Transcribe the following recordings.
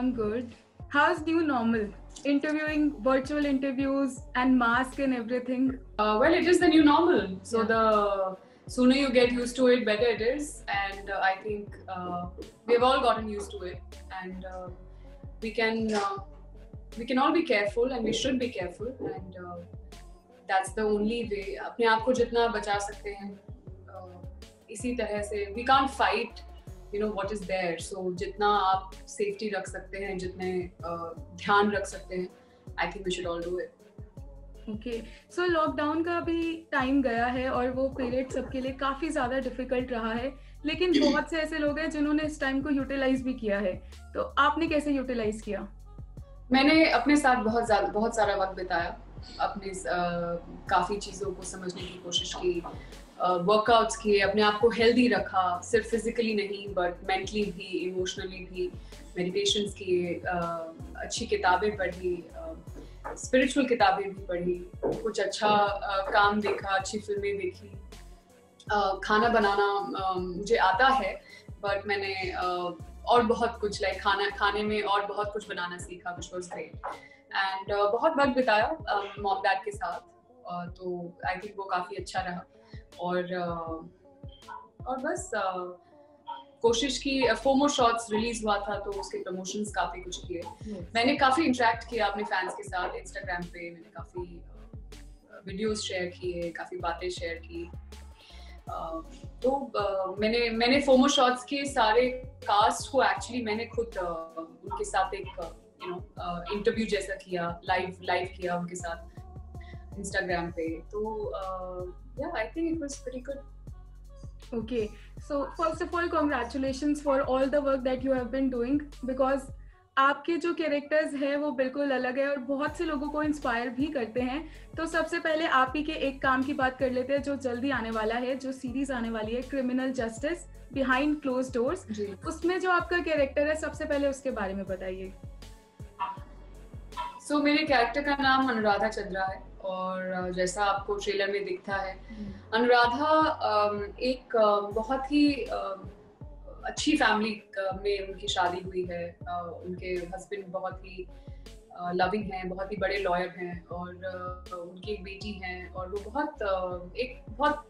I'm good. How's new normal? Interviewing, virtual interviews, and mask and everything. Well, it is the new normal. So Yeah. the sooner you get used to it, better it is. And I think we've all gotten used to it, and we can all be careful, and we should be careful. And that's the only way. अपने आप को जितना बचा सकते हैं, इसी तरह से we can't fight. What is there. So जितना आप safety रख सकते हैं, जितने ध्यान रख सकते हैं, I think we should all do it. Okay so lockdown का भी टाइम गया है और वो पीरियड सबके लिए काफ़ी ज़्यादा डिफिकल्ट रहा है, लेकिन बहुत से ऐसे लोग हैं जिन्होंने इस टाइम को यूटिलाइज भी किया है. तो आपने कैसे यूटिलाइज किया? मैंने अपने साथ बहुत सारा वक्त बिताया, अपने काफ़ी चीज़ों को समझने की कोशिश की, वर्कआउट्स किए, अपने आप को हेल्दी रखा, सिर्फ फिजिकली नहीं बट मेंटली भी, इमोशनली भी, मेडिटेशंस किए, अच्छी किताबें पढ़ी, स्पिरिचुअल किताबें भी पढ़ी, कुछ अच्छा काम देखा, अच्छी फिल्में देखी, खाना बनाना मुझे आता है बट मैंने और बहुत कुछ खाने में और बहुत कुछ बनाना सीखा, which was great. एंड बहुत वक्त बिताया मॉम डैड के साथ, तो आई थिंक वो काफ़ी अच्छा रहा. और बस कोशिश की. फोमो शॉट्स रिलीज हुआ था तो उसके प्रमोशंस काफी कुछ किए. मैंने काफी इंटरेक्ट किया अपने फैंस के साथ इंस्टाग्राम पे. मैंने काफी वीडियोस शेयर किए, काफी बातें शेयर की. तो मैंने फोमो शॉट्स के सारे कास्ट को एक्चुअली मैंने खुद उनके साथ एक इंटरव्यू जैसा किया, लाइव किया उनके साथ इंस्टाग्राम पे. तो I think it was pretty good. Okay, so first of all, congratulations for all the work that you have been doing, because आपके जो कैरेक्टर्स हैं वो बिल्कुल अलग है और बहुत से लोगों को इंस्पायर भी करते हैं. तो सबसे पहले आप ही के एक काम की बात कर लेते हैं जो जल्दी आने वाला है, जो सीरीज आने वाली है, criminal justice behind closed doors. उसमें जो आपका कैरेक्टर है, सबसे पहले उसके बारे में बताइए. So, मेरे कैरेक्टर का नाम अनुराधा चंद्रा है और जैसा आपको ट्रेलर में दिखता है, अनुराधा एक बहुत ही अच्छी फैमिली में उनकी शादी हुई है. उनके हस्बैंड बहुत ही लविंग हैं, बहुत ही बड़े लॉयर हैं और उनकी एक बेटी है और वो बहुत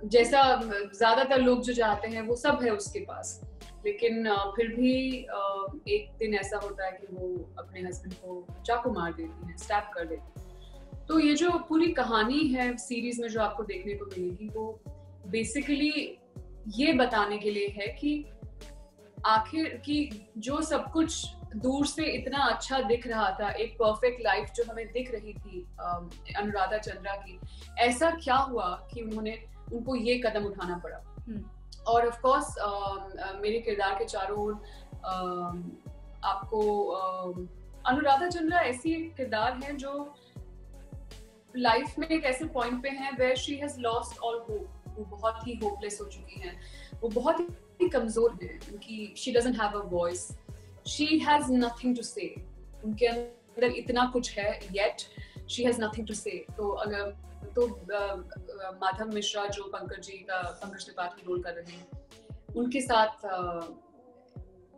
जैसा ज़्यादातर लोग जो चाहते हैं वो सब है उसके पास. लेकिन फिर भी एक दिन ऐसा होता है कि वो अपने हस्बैंड को चाकू मार देती है, स्टैप कर देती है. तो ये जो पूरी कहानी है सीरीज में जो आपको देखने को मिलेगी, वो बेसिकली ये बताने के लिए है कि आखिर की जो सब कुछ दूर से इतना अच्छा दिख रहा था, एक परफेक्ट लाइफ जो हमें दिख रही थी अनुराधा चंद्रा की, ऐसा क्या हुआ कि उनको ये कदम उठाना पड़ा. और ऑफ कोर्स मेरे किरदार के चारों ओर आपको अनुराधा चंद्रा ऐसी एक किरदार है जो लाइफ में एक ऐसे पॉइंट पे है where she has lost all hope. वो बहुत ही होपलेस हो चुकी हैं, वो बहुत ही कमजोर है. उनकी she doesn't have a voice, she has nothing to say. उनके अंदर इतना कुछ है yet she has nothing to say. तो माधव मिश्रा जो पंकज त्रिपाठी रोल कर रहे हैं, उनके साथ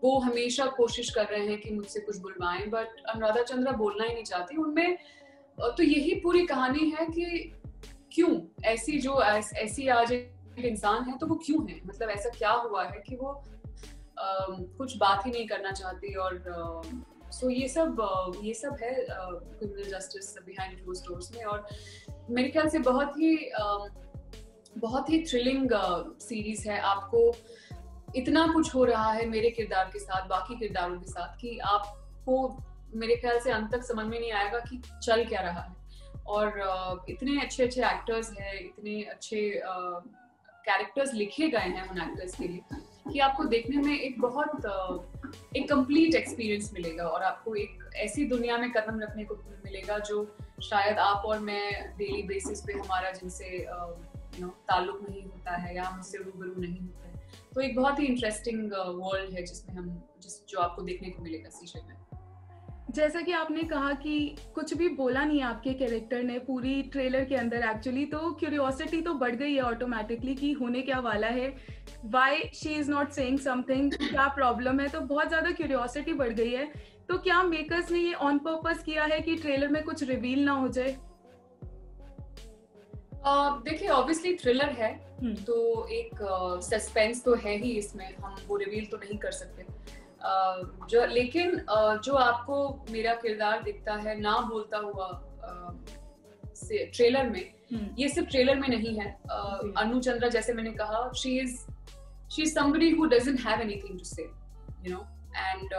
वो हमेशा कोशिश कर रहे हैं कि मुझसे कुछ बुलवाएं, बट अनुराधा चंद्रा बोलना ही नहीं चाहती उनमें. तो यही पूरी कहानी है कि क्यों ऐसी आज एक इंसान है तो वो क्यों है, मतलब ऐसा क्या हुआ है कि वो कुछ बात ही नहीं करना चाहती. और सो ये सब है criminal justice behind closed doors में. और मेरे ख्याल से बहुत ही थ्रिलिंग सीरीज है. आपको इतना कुछ हो रहा है मेरे किरदार के साथ, बाकी किरदारों के साथ, कि आपको मेरे ख्याल से अंत तक समझ में नहीं आएगा कि चल क्या रहा है. और इतने अच्छे एक्टर्स हैं, इतने अच्छे कैरेक्टर्स लिखे गए हैं उन एक्टर्स के लिए कि आपको देखने में एक कंप्लीट एक्सपीरियंस मिलेगा. और आपको एक ऐसी दुनिया में कदम रखने को मिलेगा जो शायद आप और मैं डेली बेसिस पे हमारा जिनसे ताल्लुक नहीं होता है या हम उससे रूबरू नहीं होते. तो एक बहुत ही इंटरेस्टिंग वर्ल्ड है जो आपको देखने को मिलेगा सीशल में. जैसा कि आपने कहा कि कुछ भी बोला नहीं आपके कैरेक्टर ने पूरी ट्रेलर के अंदर एक्चुअली, तो क्यूरियोसिटी तो बढ़ गई है ऑटोमेटिकली कि होने क्या वाला है, why she is not saying something, क्या प्रॉब्लम है, तो बहुत ज्यादा क्यूरियोसिटी बढ़ गई है। तो क्या मेकर्स ने ये ऑन पर्पस किया है कि ट्रेलर में कुछ रिवील ना हो जाए? देखिए ऑब्वियसली थ्रिलर है तो एक सस्पेंस तो है ही इसमें, हम वो रिवील तो नहीं कर सकते। जो लेकिन जो आपको मेरा किरदार दिखता है ना बोलता हुआ ट्रेलर में, ये सिर्फ ट्रेलर में नहीं है। अनु चंद्रा, जैसे मैंने कहा, she is somebody who doesn't have anything to say, you know, and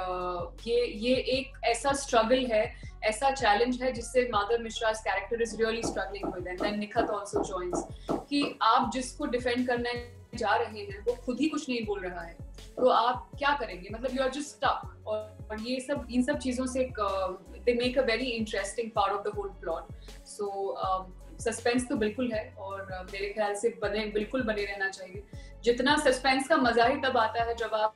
ये एक ऐसा स्ट्रगल है, ऐसा चैलेंज है जिससे Madhav मिश्रा's character is really struggling with, and then Nikhat also joins, कि आप जिसको डिफेंड करने जा रहे हैं वो खुद ही कुछ नहीं बोल रहा है, तो आप क्या करेंगे, मतलब यू आर जस्ट स्टक। और ये सब, इन सब चीजों से they make a very interesting part of the whole plot. So suspense तो बिल्कुल है और मेरे ख्याल से बिल्कुल बने रहना चाहिए। जितना सस्पेंस का मजा ही तब आता है जब आप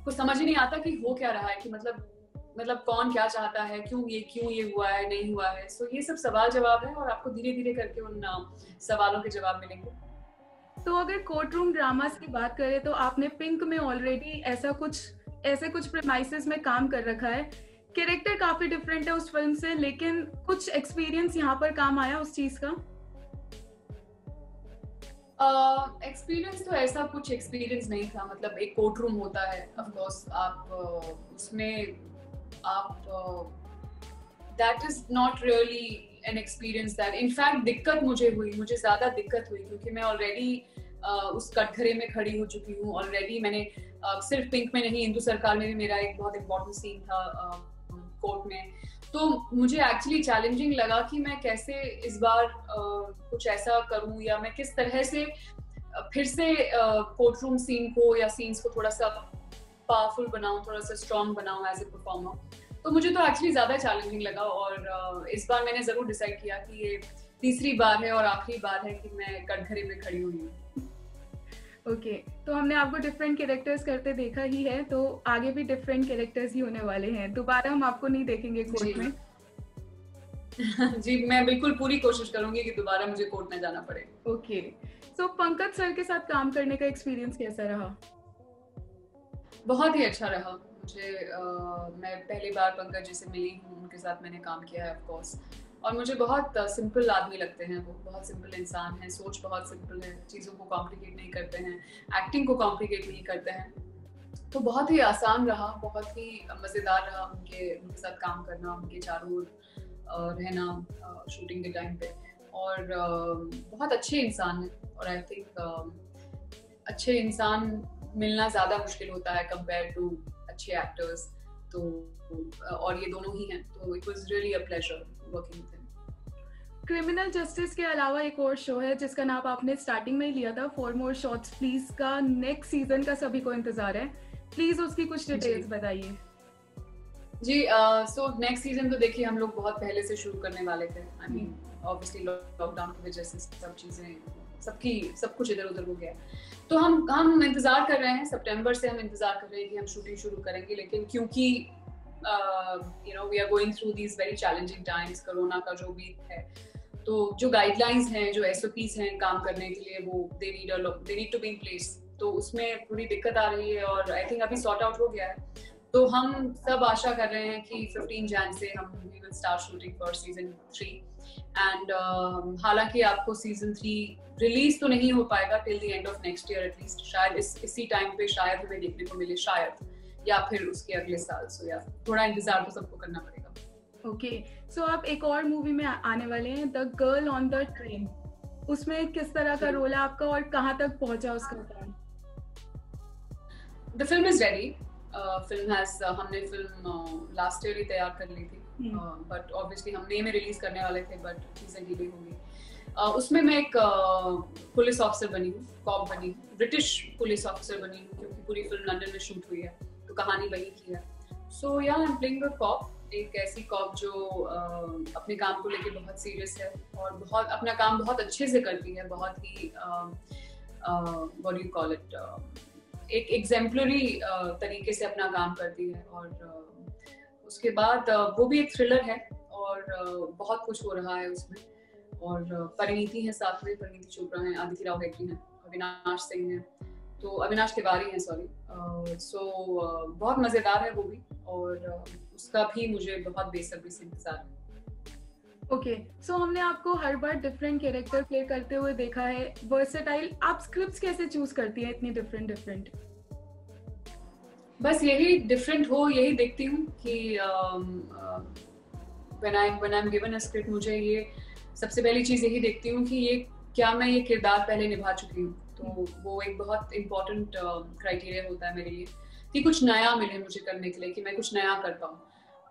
को समझ ही नहीं आता कि हो क्या रहा है, कि मतलब कौन क्या चाहता है, क्यों ये हुआ है, नहीं हुआ है। सो ये सब सवाल जवाब है और आपको धीरे धीरे करके उन सवालों के जवाब मिलेंगे। तो अगर कोर्ट रूम ड्रामास की बात करें तो आपने पिंक में ऑलरेडी ऐसे कुछ प्रेमाइसेस में काम कर रखा है। कैरेक्टर काफी डिफरेंट है उस फिल्म से, लेकिन कुछ एक्सपीरियंस यहाँ पर काम आया उस चीज का? एक्सपीरियंस तो ऐसा कुछ एक्सपीरियंस नहीं था। मतलब एक कोर्ट रूम होता है, ऑफ कोर्स आप उसमें आप that is not really an experience that, in fact दिक्कत मुझे ज्यादा दिक्कत हुई क्योंकि मैं ऑलरेडी उस कटघरे में खड़ी हो चुकी हूँ ऑलरेडी। मैंने सिर्फ पिंक में नहीं, हिंदू सरकार में भी मेरा एक बहुत इम्पोर्टेंट सीन था कोर्ट में, तो मुझे एक्चुअली चैलेंजिंग लगा कि मैं कैसे इस बार कुछ ऐसा करूं, या मैं किस तरह से फिर से कोर्ट रूम सीन को या सीन्स को थोड़ा सा पावरफुल बनाऊं, थोड़ा सा स्ट्रॉन्ग बनाऊं एज ए परफॉर्मर। तो मुझे तो एक्चुअली ज्यादा चैलेंजिंग लगा और इस बार मैंने जरूर डिसाइड किया कि ये तीसरी बार है और आखिरी बार है कि मैं कटघरे में खड़ी हुई हूँ। ओके, तो हमने आपको डिफरेंट कैरेक्टर्स करते देखा ही है, तो आगे भी डिफरेंट कैरेक्टर्स ही होने वाले हैं। दोबारा हम आपको नहीं देखेंगे कोर्ट में। जी, मैं बिल्कुल पूरी कोशिश करूंगी कि दोबारा मुझे कोर्ट में जाना पड़े। ओके, सो पंकज सर के साथ काम करने का एक्सपीरियंस कैसा रहा? बहुत ही अच्छा रहा मुझे। मैं पहली बार पंकज जी से मिली हूँ, उनके साथ मैंने काम किया है ऑफ कोर्स, और मुझे बहुत सिंपल आदमी लगते हैं। वो बहुत सिंपल इंसान है, सोच बहुत सिंपल है, चीज़ों को कॉम्प्लिकेट नहीं करते हैं, एक्टिंग को कॉम्प्लिकेट नहीं करते हैं। तो बहुत ही आसान रहा, बहुत ही मज़ेदार रहा उनके साथ काम करना, उनके चारों ओर रहना शूटिंग के टाइम पे। और बहुत अच्छे इंसान हैं और आई थिंक अच्छे इंसान मिलना ज़्यादा मुश्किल होता है कंपेयर टू अच्छे एक्टर्स। तो और ये दोनों ही हैं, तो it was really a pleasure working with him. Criminal justice के अलावा एक और शो है जिसका नाम आपने स्टार्टिंग में ही लिया था, फॉर मोर शॉट्स प्लीज का नेक्स्ट सीजन का सभी को इंतजार है, प्लीज उसकी कुछ डिटेल्स बताइए। जी, सो नेक्स्ट सीजन तो देखिए हम लोग बहुत पहले से शुरू करने वाले थे। आई मीन ऑब्वियसली लॉकडाउन की वजह से सब चीजें, सब कुछ इधर उधर हो गया, तो हम इंतजार कर रहे हैं। सितंबर से हम इंतजार कर रहे हैं कि हम शूटिंग शुरू करेंगे, लेकिन क्योंकि we are going through these very challenging times, corona का जो भी है, तो जो गाइडलाइंस हैं, जो SOPs हैं काम करने के लिए, वो they need to be in place. तो उसमें थोड़ी दिक्कत आ रही है और आई थिंक अभी सॉर्ट आउट हो गया है। तो हम सब आशा कर रहे हैं कि 15 जन से हम we will start shooting for season 3। And हालांकि आपको सीजन 3 रिलीज तो नहीं हो पाएगा till the end of next year at least, शायद इसी टाइम पे शायद हमें देखने को मिले, शायद, या फिर उसके अगले साल। सो या थोड़ा इंतजार तो सबको करना पड़ेगा। ओके, सो आप एक और मूवी में आने वाले हैं, the girl on the train, उसमें किस तरह का रोल है आपका और कहाँ तक पहुंचा उसका काम? The film is ready. हमने फिल्म लास्ट ईयर ही तैयार कर ली थी, बट ऑब्वियसली हम मई में रिलीज करने वाले थे, बट चीजें डिले हो गई। उसमें मैं एक पुलिस ऑफिसर बनी हूँ, कॉप बनी हूँ, ब्रिटिश पुलिस ऑफिसर बनी हूँ, क्योंकि पूरी फिल्म लंदन में शूट हुई है, तो कहानी वही की है। सो या I am playing a cop, एक ऐसी कॉप जो अपने काम को लेके बहुत सीरियस है और बहुत अपना काम बहुत अच्छे से करती है, बहुत ही what do you call it, एक एग्जेम्पलरी तरीके से अपना काम करती है। और उसके बाद वो भी एक थ्रिलर है और बहुत कुछ हो रहा है उसमें। और परिणीति है साथ में, परिणीति चोपड़ा है, आदिति राव हेगड़े हैं, अविनाश सिंह हैं, तो अविनाश तिवारी हैं सॉरी। बहुत मज़ेदार है वो भी, और उसका भी मुझे बहुत बेसब्री से इंतजार है। ओके, सो हमने आपको हर बार डिफरेंट कैरेक्टर प्ले करते हुए देखा है, वर्सेटाइल। आप स्क्रिप्ट्स कैसे चूज करती हैं इतनी डिफरेंट? बस यही डिफरेंट हो, यही देखती हूँ कि when I'm given a script, मुझे ये सबसे पहली चीज़ यही देखती हूँ कि ये क्या मैं ये किरदार पहले निभा चुकी हूँ। तो वो एक बहुत इम्पोर्टेंट क्राइटेरिया होता है मेरे लिए कि कुछ नया मिले मुझे करने के लिए, कि मैं कुछ नया कर पाऊँ।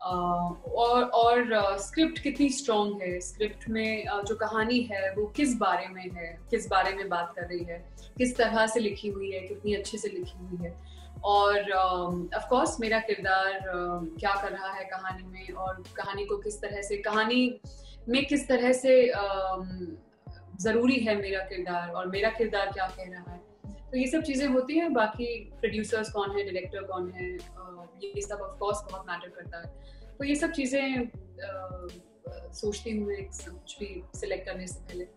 और स्क्रिप्ट कितनी स्ट्रॉन्ग है, स्क्रिप्ट में जो कहानी है वो किस बारे में है, किस बारे में बात कर रही है, किस तरह से लिखी हुई है, कितनी अच्छे से लिखी हुई है, और ऑफ कोर्स मेरा किरदार क्या कर रहा है कहानी में, और कहानी को किस तरह से, कहानी में किस तरह से ज़रूरी है मेरा किरदार, और मेरा किरदार क्या कह रहा है। तो ये सब चीज़ें होती हैं। बाकी प्रोड्यूसर्स कौन है, डायरेक्टर कौन है, ये सब ऑफ कोर्स बहुत मैटर करता है। तो ये सब चीज़ें सोचती हूँ मैं कुछ भी सिलेक्ट करने से पहले।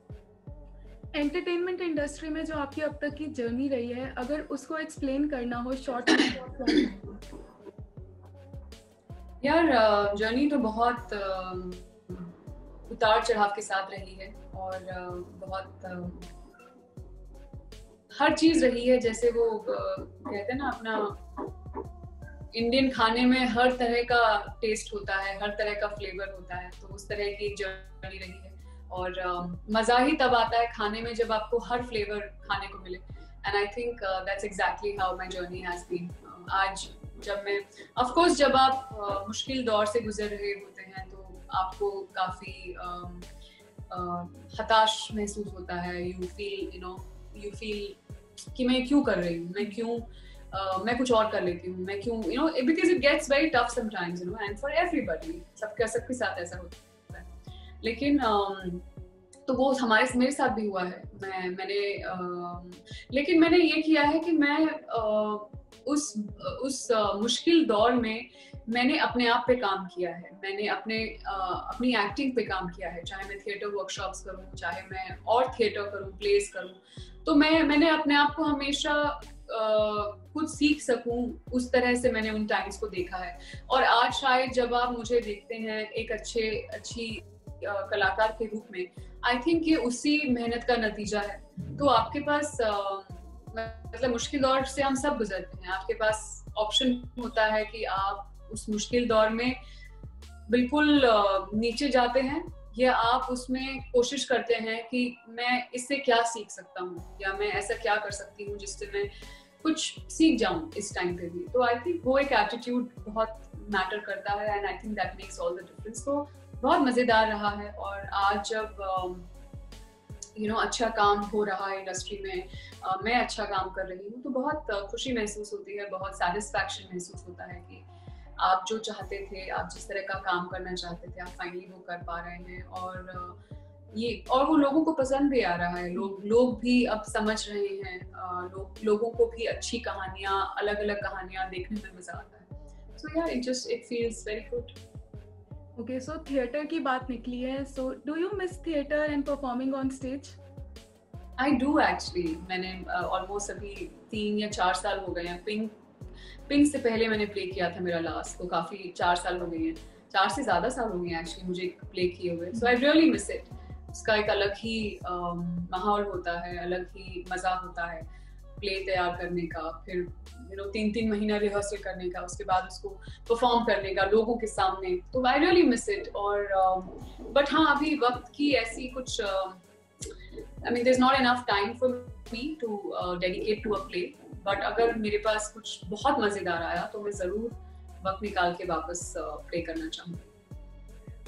एंटरटेनमेंट इंडस्ट्री में जो आपकी अब तक की जर्नी रही है, अगर उसको एक्सप्लेन करना हो शॉर्ट में, यार जर्नी तो बहुत उतार चढ़ाव के साथ रही है, और बहुत हर चीज रही है। जैसे वो कहते हैं ना, अपना इंडियन खाने में हर तरह का टेस्ट होता है, हर तरह का फ्लेवर होता है, तो उस तरह की जर्नी रही है। और मजा ही तब आता है खाने में जब आपको हर फ्लेवर खाने को मिले। And I think that's exactly how my journey has been. आज जब मैं, ऑफ कोर्स जब आप मुश्किल दौर से गुजर रहे होते हैं तो आपको काफी हताश महसूस होता है। यू फील कि मैं क्यों कर रही हूँ, मैं कुछ और कर लेती हूँ, मैं क्यों, because it gets very tough sometimes, and for everybody, सबके साथ ऐसा होता है। लेकिन तो वो मेरे साथ भी हुआ है। लेकिन मैंने ये किया है कि मैं उस मुश्किल दौर में मैंने अपने आप पे काम किया है, मैंने अपनी एक्टिंग पे काम किया है, चाहे मैं थिएटर वर्कशॉप्स करूं, चाहे मैं और थिएटर करूं, प्लेस करूं। तो मैंने अपने आप को हमेशा कुछ सीख सकूं, उस तरह से मैंने उन टाइम्स को देखा है। और आज शायद जब आप मुझे देखते हैं एक अच्छी कलाकार के रूप में, आई थिंक ये उसी मेहनत का नतीजा है। तो आपके पास मतलब मुश्किल दौर से हम सब गुजरते हैं, आपके पास ऑप्शन होता है कि आप उस मुश्किल दौर में बिल्कुल नीचे जाते हैं, या आप उसमें कोशिश करते हैं कि मैं इससे क्या सीख सकता हूँ, या मैं ऐसा क्या कर सकती हूँ जिससे मैं कुछ सीख जाऊँ इस टाइम पे भी। तो आई थिंक वो एक एटीट्यूड बहुत मैटर करता है, and I think that makes all the difference. तो बहुत मज़ेदार रहा है। और आज जब अच्छा काम हो रहा है इंडस्ट्री में, मैं अच्छा काम कर रही हूँ, तो बहुत खुशी महसूस होती है, बहुत सेटिस्फैक्शन महसूस होता है कि आप जो चाहते थे, आप जिस तरह का काम करना चाहते थे, आप फाइनली वो कर पा रहे हैं। और वो लोगों को पसंद भी आ रहा है, लोग भी अब समझ रहे हैं, लोगों को भी अच्छी कहानियाँ, अलग अलग कहानियाँ देखने में मजा आता है। सो यार it feels very good. Okay, so theatre की बात निकली है, so do you miss theatre and performing on stage? I do actually. मैंने ऑलमोस्ट अभी 3 या 4 साल हो गए हैं। पिंक से पहले मैंने प्ले किया था मेरा लास्ट, तो काफी 4 साल हो गए हैं, 4 से ज्यादा साल हो गए हैं एक्चुअली मुझे प्ले किए हुए। सो आई रियली मिस इट। उसका एक अलग ही माहौल होता है, अलग ही मजा होता है प्ले तैयार करने का, फिर 3 महीना रिहर्सल करने का, उसके बाद उसको परफॉर्म करने का लोगों के सामने। तो आई रियली मिस इट। और बट हाँ, अभी वक्त की ऐसी कुछ there is not enough time for me to dedicate to a play. But अगर मेरे पास कुछ बहुत मजेदार आया तो मैं जरूर वक्त निकाल के वापस प्ले करना चाहूँगी।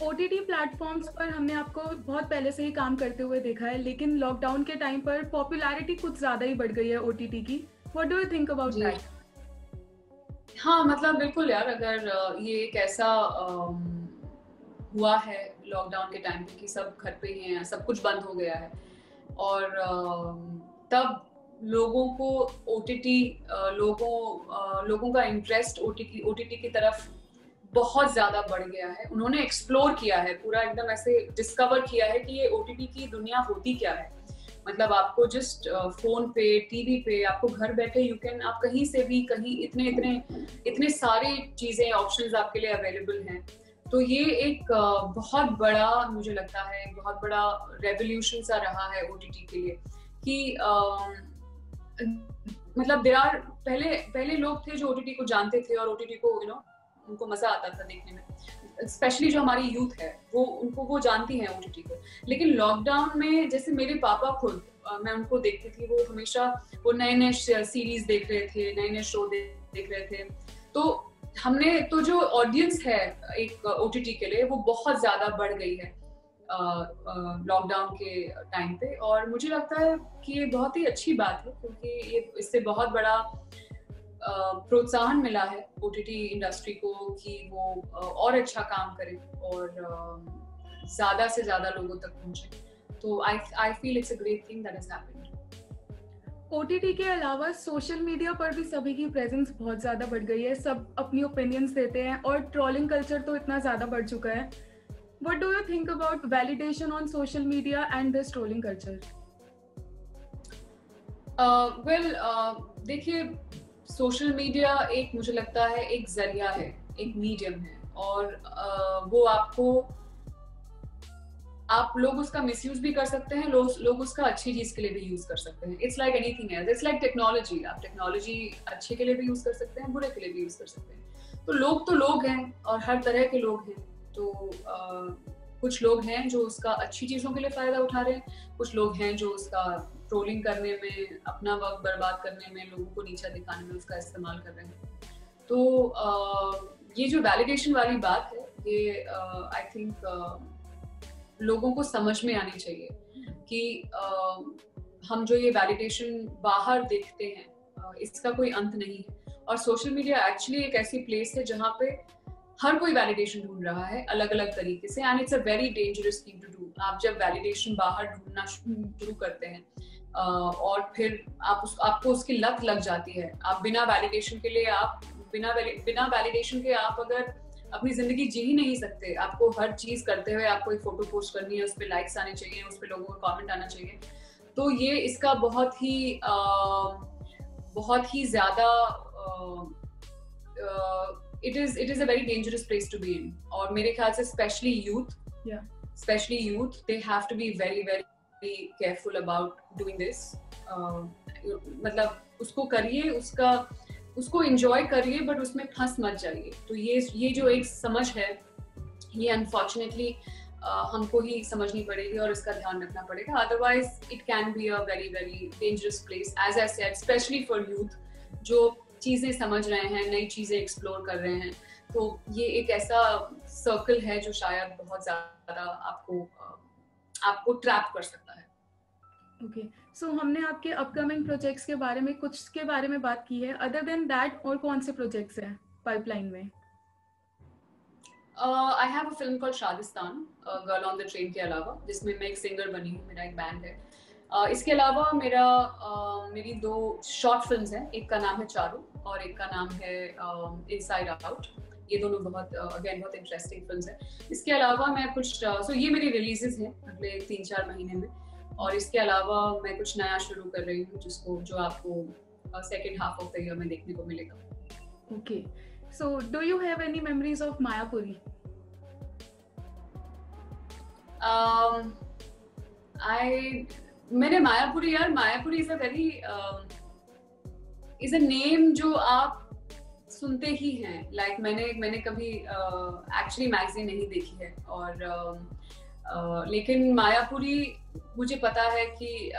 OTT प्लेटफॉर्म्स पर हमने आपको बहुत पहले से ही काम करते हुए देखा है, लेकिन लॉकडाउन के टाइम पर पॉपुलैरिटी कुछ ज़्यादा ही बढ़ गई है OTT की। What do you think about that? हाँ, मतलब बिल्कुल यार, अगर ये एक ऐसा हुआ है लॉकडाउन के टाइम पे कि सब घर पे ही हैं, सब कुछ बंद हो गया है, और तब लोगों को OTT, लोगों का इंटरेस्ट OTT की तरफ बहुत ज्यादा बढ़ गया है। उन्होंने एक्सप्लोर किया है, पूरा एकदम ऐसे डिस्कवर किया है कि ये OTT की दुनिया होती क्या है। मतलब आपको जस्ट फोन पे, टीवी पे, आपको घर बैठे आप कहीं से भी कहीं इतने इतने इतने सारे चीजें, ऑप्शंस आपके लिए अवेलेबल हैं। तो ये एक बहुत बड़ा, मुझे लगता है बहुत बड़ा रेवोल्यूशन सा रहा है OTT के लिए कि मतलब पहले लोग थे जो OTT को जानते थे और OTT को उनको मजा आता था देखने में। स्पेशली जो हमारी यूथ है वो जानती है OTT को। लेकिन लॉकडाउन में जैसे मेरे पापा खुद, मैं उनको देखती थी, वो हमेशा वो नए सीरीज देख रहे थे, नए शो देख रहे थे। तो जो ऑडियंस है एक OTT के लिए वो बहुत ज्यादा बढ़ गई है लॉकडाउन के टाइम पे। और मुझे लगता है कि ये बहुत ही अच्छी बात है, क्योंकि ये इससे बहुत बड़ा प्रोत्साहन मिला है OTT इंडस्ट्री को कि वो और अच्छा काम करे और ज्यादा से ज्यादा लोगों तक पहुंचे। तो I feel it's a great thing that has happened. OTT के अलावा सोशल मीडिया पर भी सभी की प्रेजेंस बहुत ज़्यादा बढ़ गई है, सब अपनी ओपिनियंस देते हैं और ट्रोलिंग कल्चर तो इतना ज़्यादा बढ़ चुका है। What do you think about validation on social media and this trolling culture? देखिए, सोशल मीडिया एक, मुझे लगता है एक जरिया है, एक मीडियम है, और वो आप लोग उसका मिसयूज भी कर सकते हैं, लोग उसका अच्छी चीज के लिए भी यूज कर सकते हैं। It's like anything else, it's like technology. आप टेक्नोलॉजी अच्छे के लिए भी यूज कर सकते हैं, बुरे के लिए भी यूज कर सकते हैं। तो लोग हैं और हर तरह के लोग हैं। तो कुछ लोग हैं जो उसका अच्छी चीजों के लिए फायदा उठा रहे हैं, कुछ लोग हैं जो उसका ट्रोलिंग करने में, अपना वक्त बर्बाद करने में, लोगों को नीचा दिखाने में उसका इस्तेमाल कर रहे हैं। तो ये जो वैलिडेशन वाली बात है, ये आई थिंक लोगों को समझ में आनी चाहिए कि हम जो ये वैलिडेशन बाहर देखते हैं इसका कोई अंत नहीं है। और सोशल मीडिया एक्चुअली एक ऐसी प्लेस है जहाँ पे हर कोई वैलिडेशन ढूंढ रहा है अलग अलग तरीके से, and it's a very dangerous thing to do. आप जब वैलिडेशन बाहर ढूंढना शुरू करते हैं और फिर आपको उसकी लत लग जाती है, आप बिना वैलिडेशन के आप अगर अपनी जिंदगी जी ही नहीं सकते। आपको हर चीज करते हुए आपको एक फोटो पोस्ट करनी है, उस पर लाइक्स आने चाहिए, उस पर लोगों का कमेंट आना चाहिए। तो ये इसका बहुत ही ज्यादा it is a very dangerous place to be in. और मेरे ख्याल से specially youth they have to be very very careful about doing this. मतलब उसको करिए, उसको एंजॉय करिए, बट उसमें फंस मत जाइए। तो ये जो एक समझ है, ये अनफॉर्चुनेटली हमको ही समझनी पड़ेगी और इसका ध्यान रखना पड़ेगा। Otherwise it can be a very very dangerous place, as I said, specially for youth जो चीजें समझ रहे हैं, नई चीजें एक्सप्लोर कर रहे हैं। तो ये एक ऐसा सर्कल है जो शायद बहुत ज्यादा आपको ट्रैप कर सकता है। ओके, सो हमने आपके अपकमिंग प्रोजेक्ट्स के बारे में कुछ के बारे में बात की है। अदर देन दैट और कौन से प्रोजेक्ट्स हैं पाइपलाइन में? I have a film called Shadistan, girl on the train के अलावा, जिसमें मैं एक सिंगर बनी हूँ, मेरा एक बैंड है। इसके अलावा मेरी 2 शॉर्ट फिल्म्स हैं, एक का नाम है चारू और एक का नाम है इनसाइड आउट। ये दोनों बहुत इंटरेस्टिंग फिल्म्स हैं। इसके अलावा मैं कुछ ये मेरी रिलीजेस हैं अगले 3-4 महीने में, और इसके अलावा मैं कुछ नया शुरू कर रही हूँ जो आपको second half of the year में देखने को मिलेगा। Okay, so do you have any memories of Mayapuri? मैंने मायापुरी इज अ नेम जो आप सुनते ही हैं। लाइक मैंने कभी एक्चुअली मैगजीन नहीं देखी है, और लेकिन मायापुरी मुझे पता है कि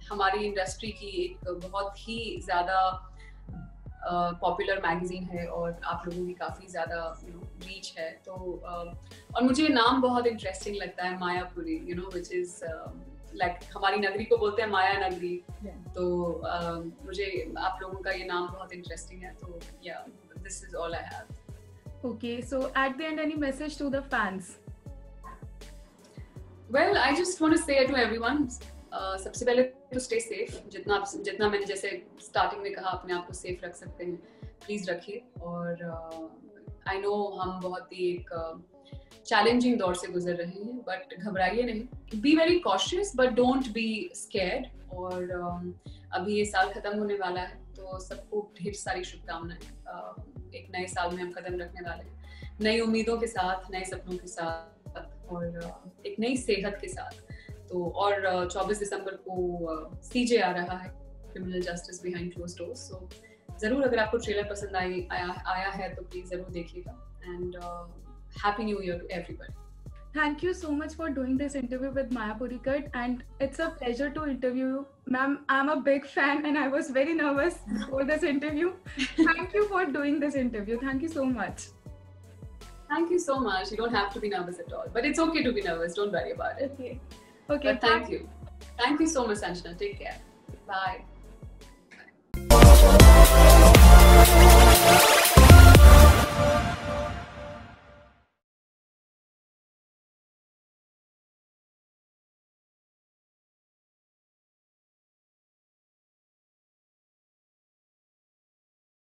हमारी इंडस्ट्री की एक बहुत ही ज्यादा पॉपुलर मैगजीन है और आप लोगों की काफी ज्यादा रीच है। तो और मुझे नाम बहुत इंटरेस्टिंग लगता है मायापुरी, व्हिच इज लाइक हमारी नगरी को बोलते हैं माया नगरी। तो मुझे आप लोगों का ये नाम बहुत इंटरेस्टिंग है। तो या this is all I have. Okay, so at the end any message to the fans? Well, I just want to say to everyone, सबसे पहले तो stay safe, जितना मैंने जैसे स्टार्टिंग में कहा, अपने आप को सेफ रख सकते हैं प्लीज रखिए। और आई नो हम बहुत ही एक चैलेंजिंग दौर से गुजर रहे हैं, बट घबराइए नहीं, be very cautious but don't be scared. और अभी ये साल खत्म होने वाला है, तो सबको ढेर सारी शुभकामनाएं। एक नए साल में हम कदम रखने वाले हैं, नई उम्मीदों के साथ, नए सपनों के साथ, और एक नई सेहत के साथ। तो और 24 दिसंबर को सीजे आ रहा है, criminal justice behind closed doors. So जरूर अगर आपको ट्रेलर पसंद आया है तो प्लीज जरूर देखिएगा। And happy new year to everybody. Thank you so much for doing this interview with Maya Purikar, and it's a pleasure to interview you. Ma'am, I'm a big fan and I was very nervous for this interview. Thank you for doing this interview. Thank you so much. Thank you so much. You don't have to be nervous at all, but it's okay to be nervous. Don't worry about it. Okay. But thank you. Thank you so much, Sanjana. Take care. Bye.